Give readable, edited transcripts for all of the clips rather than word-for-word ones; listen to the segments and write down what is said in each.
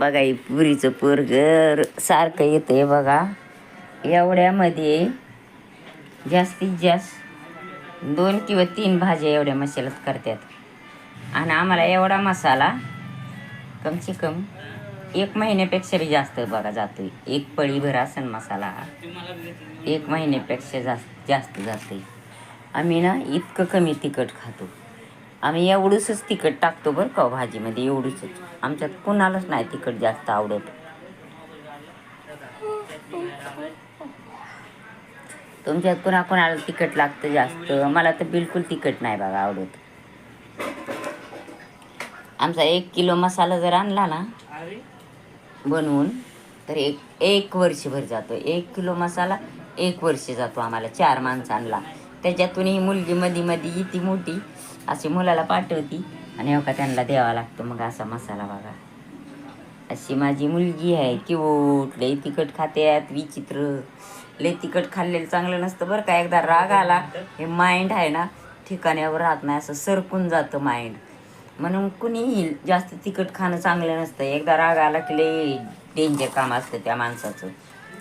बघा ही पुरीचं पोरग सारखं येतंय बघा. एवढ्यामध्ये जास्तीत जास्त 2 किंवा 3 भाज्या एवढ्या मसाल्यात करतात. आणि आम्हाला एवढा मसाला कमसे कम 1 महिन्यापेक्षा बी जास्त बघा जातोय. एक पळीभर असेल मसाला 1 महिन्यापेक्षा जास्त जातोय. आम्ही ना इतकं कमी तिखट खातो. आम्ही एवढंच तिखट टाकतो बरं का भाजीमध्ये, एवढंच. आमच्यात कुणालाच नाही तिखट जास्त आवडत. तुमच्यात कुणाला तिखट लागतं जास्त. मला तर बिलकुल तिखट नाही बघा आवडत. आमचा 1 किलो मसाला जर आणला ना बनवून तर एक वर्षभर जातो. 1 किलो मसाला 1 वर्ष जातो आम्हाला 4 माणसांना. त्याच्यातून ही मुलगी मध्ये येते मोठी अशी मुलाला पाठवती आणि का त्यांना द्यावा लागतो मग असा मसाला बघा. अशी माझी मुलगी आहे क्यूट. लई तिखट खात्यात विचित्र. लई तिखट खाल्लेलं चांगलं नसतं बरं का. एकदा राग आला हे माइंड आहे ना ठिकाण्यावर राहत नाही, असं सरकून जातं माइंड. म्हणून कुणीही जास्त तिखट खाणं चांगलं नसतं. एकदा राग आला की लई डेंजर काम असतं त्या माणसाचं.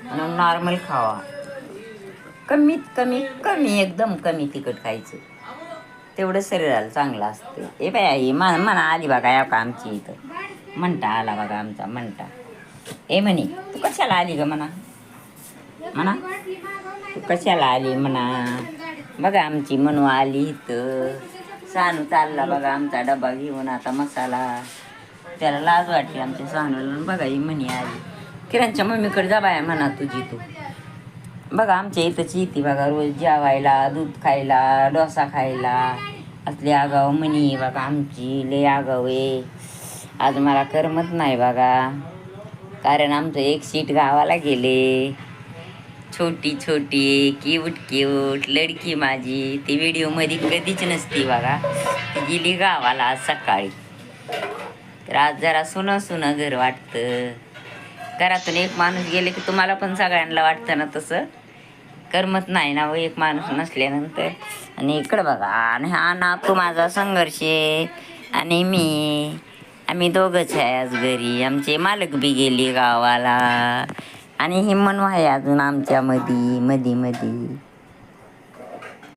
म्हणून नॉर्मल खावा. कमी एकदम कमी तिखट खायचं. तेवढं शरीराला चांगलं असतं. ए बाय आई म्हणा आली बघा या का आमची इथं. म्हणता आला बघा आमचा म्हणता. ए म्हणे तू कशाला आली ग म्हणा. तू कशाला आली म्हणा. बघा आमची मनू आली इथं. सानू चालला बघा आमचा डबा घेऊन आता मसाला. त्याला लाज वाटली आमच्या सानूला. बघा ही म्हणी आली. किरणच्या मम्मीकडे जा बाया म्हणा तुझी तू. बघा आमच्या इथंच येते बघा रोज जेवायला, दूध खायला, डोसा खायला. असली आगाव म्हणी बघा आमची. लय आगाव आहे. आज मला करमत नाही बघा, कारण आमचं एक सीट गावाला गेले. छोटी क्यूट लडकी माझी. ती व्हिडिओमध्ये कधीच नसती बघा. ती गेली गावाला आज सकाळी. तर आज जरा सुनं घर वाटतं. घरातून एक माणूस गेले की तुम्हाला पण सगळ्यांना वाटतं ना तसं. करमत नाही ना एक माणूस नसल्यानंतर. आणि इकडं बघा आणि हा नातू माझा संघर्ष आहे आणि मी. आम्ही दोघंच आहे आज घरी. आमचे मालक बी गेली गावाला आणि ही मनू आहे अजून आमच्या मधी.